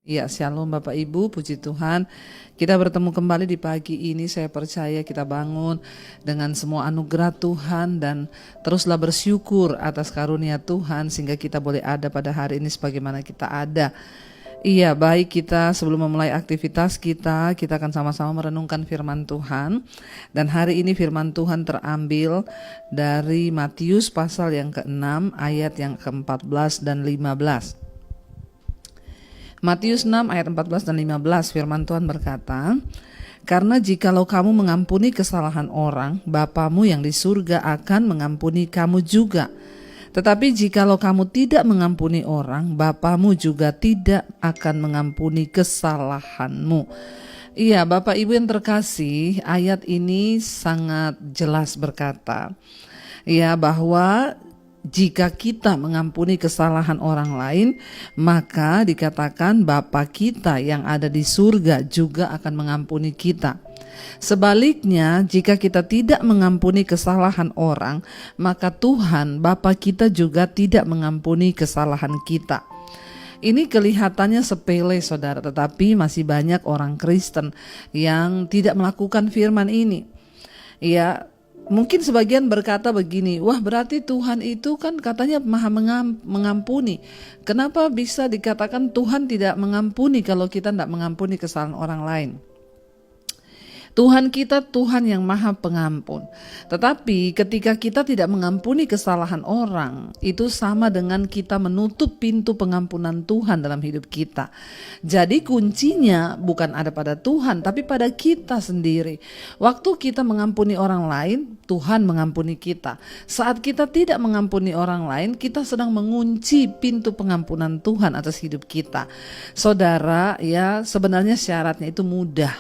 Ya, shalom Bapak Ibu, puji Tuhan. Kita bertemu kembali di pagi ini. Saya percaya kita bangun dengan semua anugerah Tuhan dan teruslah bersyukur atas karunia Tuhan sehingga kita boleh ada pada hari ini sebagaimana kita ada. Iya, baik, kita sebelum memulai aktivitas kita akan sama-sama merenungkan firman Tuhan. Dan hari ini firman Tuhan terambil dari Matius pasal yang ke-6 ayat yang ke-14 dan 15. Matius 6 ayat 14 dan 15 firman Tuhan berkata, "Karena jikalau kamu mengampuni kesalahan orang, Bapamu yang di surga akan mengampuni kamu juga. Tetapi jikalau kamu tidak mengampuni orang, Bapamu juga tidak akan mengampuni kesalahanmu." Iya, Bapak Ibu yang terkasih, ayat ini sangat jelas berkata, ya, bahwa jika kita mengampuni kesalahan orang lain, maka dikatakan Bapa kita yang ada di surga juga akan mengampuni kita. Sebaliknya, jika kita tidak mengampuni kesalahan orang, maka Tuhan Bapa kita juga tidak mengampuni kesalahan kita. Ini kelihatannya sepele, saudara, tetapi masih banyak orang Kristen yang tidak melakukan firman ini. Ya, mungkin sebagian berkata begini, wah berarti Tuhan itu kan katanya maha mengampuni. Kenapa bisa dikatakan Tuhan tidak mengampuni kalau kita tidak mengampuni kesalahan orang lain? Tuhan kita Tuhan yang maha pengampun. Tetapi ketika kita tidak mengampuni kesalahan orang, itu sama dengan kita menutup pintu pengampunan Tuhan dalam hidup kita. Jadi kuncinya bukan ada pada Tuhan, tapi pada kita sendiri. Waktu kita mengampuni orang lain, Tuhan mengampuni kita. Saat kita tidak mengampuni orang lain, kita sedang mengunci pintu pengampunan Tuhan atas hidup kita. Saudara, ya sebenarnya syaratnya itu mudah.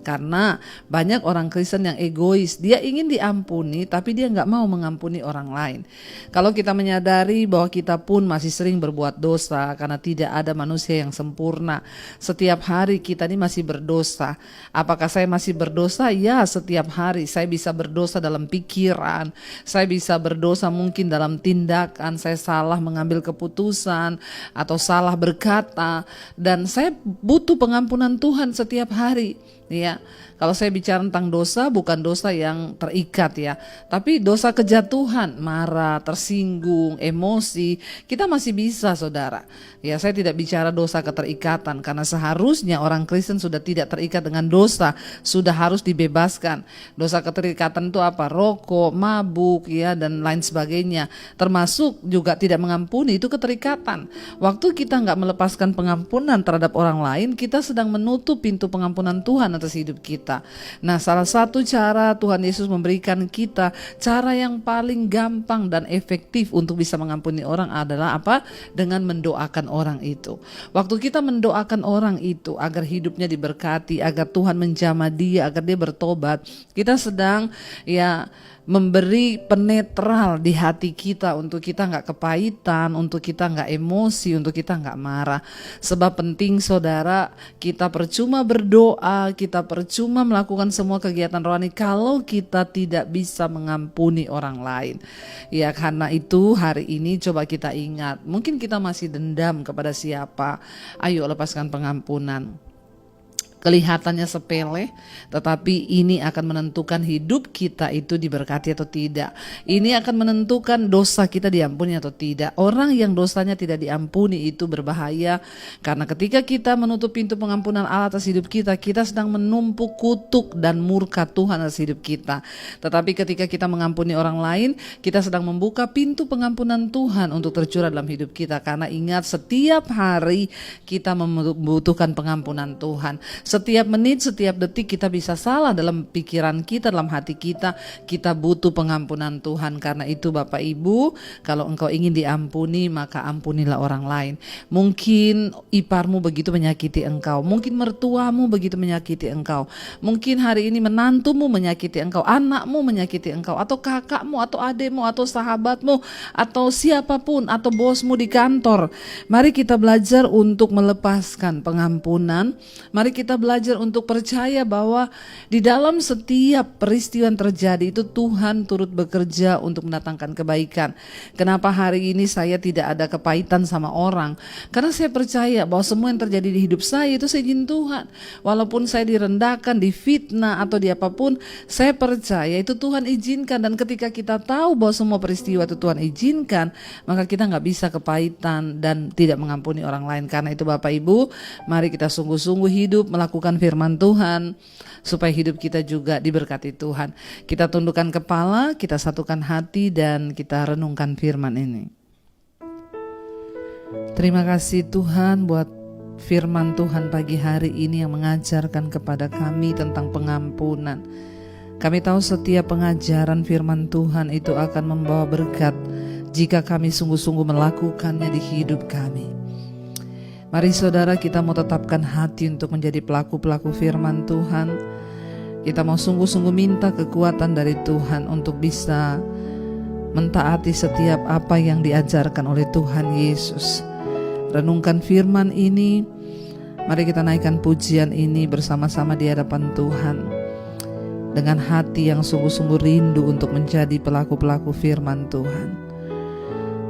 Karena banyak orang Kristen yang egois, dia ingin diampuni tapi dia nggak mau mengampuni orang lain. Kalau kita menyadari bahwa kita pun masih sering berbuat dosa karena tidak ada manusia yang sempurna. Setiap hari kita ini masih berdosa. Apakah saya masih berdosa? Ya, setiap hari saya bisa berdosa dalam pikiran, saya bisa berdosa mungkin dalam tindakan, saya salah mengambil keputusan atau salah berkata, dan saya butuh pengampunan Tuhan setiap hari. Ya, kalau saya bicara tentang dosa, bukan dosa yang terikat ya, tapi dosa kejatuhan, marah, tersinggung, emosi, kita masih bisa, saudara. Ya, saya tidak bicara dosa keterikatan, karena seharusnya orang Kristen sudah tidak terikat dengan dosa, sudah harus dibebaskan. Dosa keterikatan itu apa? Rokok, mabuk, ya, dan lain sebagainya. Termasuk juga tidak mengampuni, itu keterikatan. Waktu kita nggak melepaskan pengampunan terhadap orang lain, kita sedang menutup pintu pengampunan Tuhan atas hidup kita. Nah, salah satu cara Tuhan Yesus memberikan kita cara yang paling gampang dan efektif untuk bisa mengampuni orang adalah apa? Dengan mendoakan orang itu. Waktu kita mendoakan orang itu agar hidupnya diberkati, agar Tuhan menjamah dia, agar dia bertobat, kita sedang ya memberi penetral di hati kita untuk kita nggak kepahitan, untuk kita nggak emosi, untuk kita nggak marah. Sebab penting, saudara, kita percuma berdoa, kita percuma melakukan semua kegiatan rohani kalau kita tidak bisa mengampuni orang lain. Ya, karena itu hari ini coba kita ingat, mungkin kita masih dendam kepada siapa, ayo lepaskan pengampunan. Kelihatannya sepele, tetapi ini akan menentukan hidup kita itu diberkati atau tidak. Ini akan menentukan dosa kita diampuni atau tidak. Orang yang dosanya tidak diampuni itu berbahaya, karena ketika kita menutup pintu pengampunan Allah atas hidup kita, kita sedang menumpuk kutuk dan murka Tuhan atas hidup kita. Tetapi ketika kita mengampuni orang lain, kita sedang membuka pintu pengampunan Tuhan untuk tercurah dalam hidup kita. Karena ingat, setiap hari kita membutuhkan pengampunan Tuhan. Setiap menit, setiap detik kita bisa salah dalam pikiran kita, dalam hati kita. Kita butuh pengampunan Tuhan. Karena itu Bapak Ibu, kalau engkau ingin diampuni, maka ampunilah orang lain. Mungkin iparmu begitu menyakiti engkau, mungkin mertuamu begitu menyakiti engkau, mungkin hari ini menantumu menyakiti engkau, anakmu menyakiti engkau, atau kakakmu, atau adekmu, atau sahabatmu, atau siapapun, atau bosmu di kantor. Mari kita belajar untuk melepaskan pengampunan. Mari kita belajar untuk percaya bahwa di dalam setiap peristiwa yang terjadi itu Tuhan turut bekerja untuk mendatangkan kebaikan. Kenapa hari ini saya tidak ada kepahitan sama orang? Karena saya percaya bahwa semua yang terjadi di hidup saya itu seizin Tuhan. Walaupun saya direndahkan, difitnah atau di apapun, saya percaya itu Tuhan izinkan. Dan ketika kita tahu bahwa semua peristiwa itu Tuhan izinkan, maka kita gak bisa kepahitan dan tidak mengampuni orang lain. Karena itu Bapak Ibu, mari kita sungguh-sungguh hidup melakukan firman Tuhan supaya hidup kita juga diberkati Tuhan. Kita tundukkan kepala, kita satukan hati dan kita renungkan firman ini. Terima kasih Tuhan buat firman Tuhan pagi hari ini yang mengajarkan kepada kami tentang pengampunan. Kami tahu setiap pengajaran firman Tuhan itu akan membawa berkat jika kami sungguh-sungguh melakukannya di hidup kami. Mari saudara, kita mau tetapkan hati untuk menjadi pelaku-pelaku firman Tuhan. Kita mau sungguh-sungguh minta kekuatan dari Tuhan untuk bisa mentaati setiap apa yang diajarkan oleh Tuhan Yesus. Renungkan firman ini. Mari kita naikkan pujian ini bersama-sama di hadapan Tuhan dengan hati yang sungguh-sungguh rindu untuk menjadi pelaku-pelaku firman Tuhan.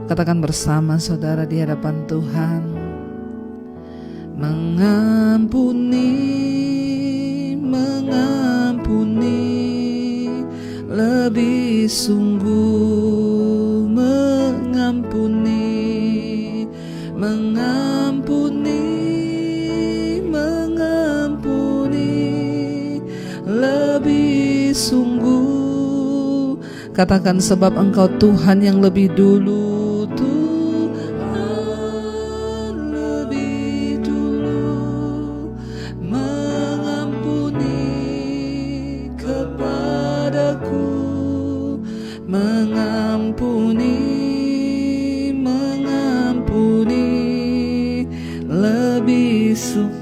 Katakan bersama saudara di hadapan Tuhan. Mengampuni, lebih sungguh mengampuni, lebih sungguh. Katakan, sebab Engkau Tuhan yang lebih dulu, lebih sungguh.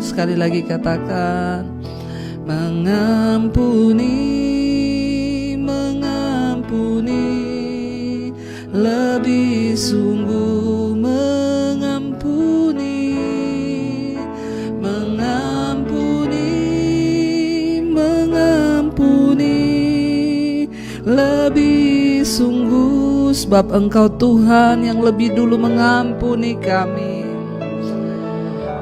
Sekali lagi katakan, mengampuni, lebih sungguh mengampuni, lebih sungguh, sebab Engkau Tuhan yang lebih dulu mengampuni kami.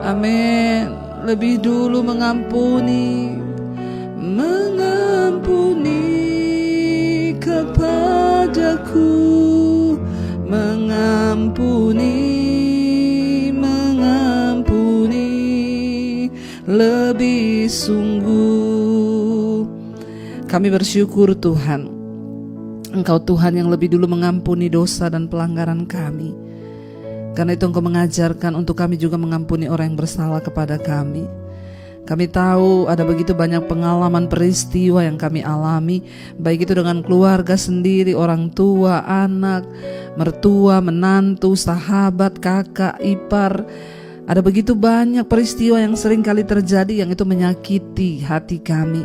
Amin. Lebih dulu mengampuni kepadaku, mengampuni lebih sungguh. Kami bersyukur Tuhan, Engkau Tuhan yang lebih dulu mengampuni dosa dan pelanggaran kami. Karena itu Engkau mengajarkan untuk kami juga mengampuni orang yang bersalah kepada kami. Kami tahu ada begitu banyak pengalaman peristiwa yang kami alami, baik itu dengan keluarga sendiri, orang tua, anak, mertua, menantu, sahabat, kakak, ipar. Ada begitu banyak peristiwa yang sering kali terjadi yang itu menyakiti hati kami.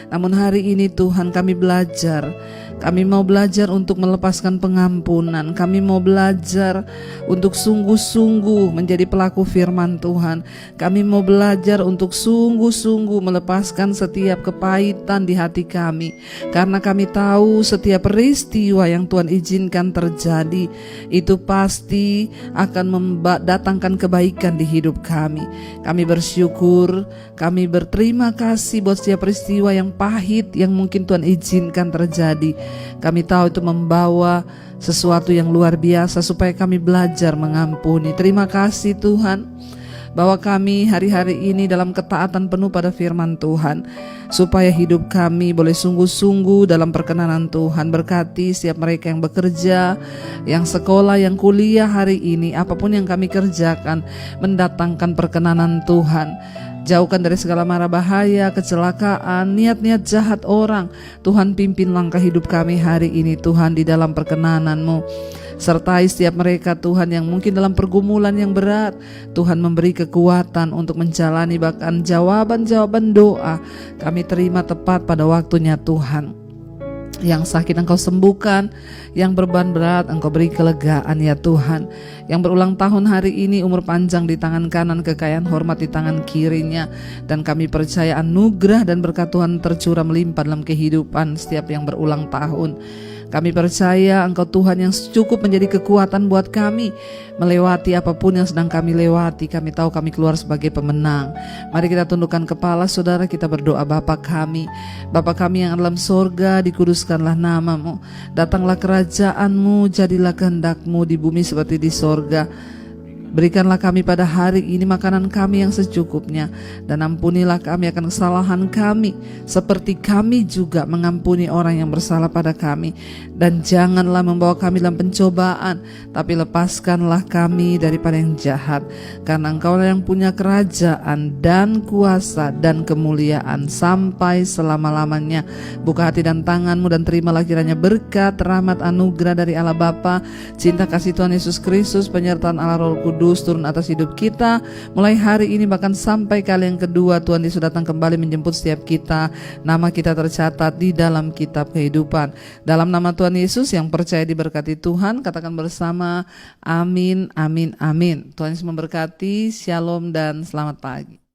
Namun hari ini Tuhan, kami belajar. Kami mau belajar untuk melepaskan pengampunan. Kami mau belajar untuk sungguh-sungguh menjadi pelaku firman Tuhan. Kami mau belajar untuk sungguh-sungguh melepaskan setiap kepahitan di hati kami. Karena kami tahu setiap peristiwa yang Tuhan izinkan terjadi itu pasti akan mendatangkan kebaikan di hidup kami. Kami bersyukur, kami berterima kasih buat setiap peristiwa yang pahit yang mungkin Tuhan izinkan terjadi. Kami tahu itu membawa sesuatu yang luar biasa supaya kami belajar mengampuni. Terima kasih Tuhan bahwa kami hari-hari ini dalam ketaatan penuh pada firman Tuhan, supaya hidup kami boleh sungguh-sungguh dalam perkenanan Tuhan. Berkati setiap mereka yang bekerja, yang sekolah, yang kuliah hari ini, apapun yang kami kerjakan mendatangkan perkenanan Tuhan. Jauhkan dari segala mara bahaya, kecelakaan, niat-niat jahat orang. Tuhan, pimpin langkah hidup kami hari ini Tuhan di dalam perkenanan-Mu. Sertai setiap mereka Tuhan yang mungkin dalam pergumulan yang berat. Tuhan memberi kekuatan untuk menjalani bahkan jawaban-jawaban doa kami terima tepat pada waktunya Tuhan. Yang sakit Engkau sembuhkan, yang beban berat Engkau beri kelegaan ya Tuhan. Yang berulang tahun hari ini umur panjang di tangan kanan, kekayaan hormat di tangan kirinya. Dan kami percaya anugerah dan berkat Tuhan tercurah melimpah dalam kehidupan setiap yang berulang tahun. Kami percaya Engkau Tuhan yang cukup menjadi kekuatan buat kami melewati apapun yang sedang kami lewati. Kami tahu kami keluar sebagai pemenang. Mari kita tundukkan kepala saudara, kita berdoa. Bapa kami yang dalam sorga, dikuduskanlah nama-Mu. Datanglah kerajaan-Mu, jadilah kehendak-Mu di bumi seperti di sorga. Berikanlah kami pada hari ini makanan kami yang secukupnya, dan ampunilah kami akan kesalahan kami, seperti kami juga mengampuni orang yang bersalah pada kami. Dan janganlah membawa kami dalam pencobaan, tapi lepaskanlah kami daripada yang jahat. Karena Engkaulah yang punya kerajaan dan kuasa dan kemuliaan sampai selama-lamanya. Buka hati dan tangan-Mu dan terimalah kiranya berkat, rahmat, anugerah dari Allah Bapa, cinta kasih Tuhan Yesus Kristus, penyertaan Allah Roh Kudus turun atas hidup kita mulai hari ini bahkan sampai kali yang kedua Tuhan Yesus datang kembali menjemput setiap kita. Nama kita tercatat di dalam kitab kehidupan. Dalam nama Tuhan Yesus yang percaya diberkati Tuhan, katakan bersama amin, amin, amin. Tuhan Yesus memberkati. Shalom dan selamat pagi.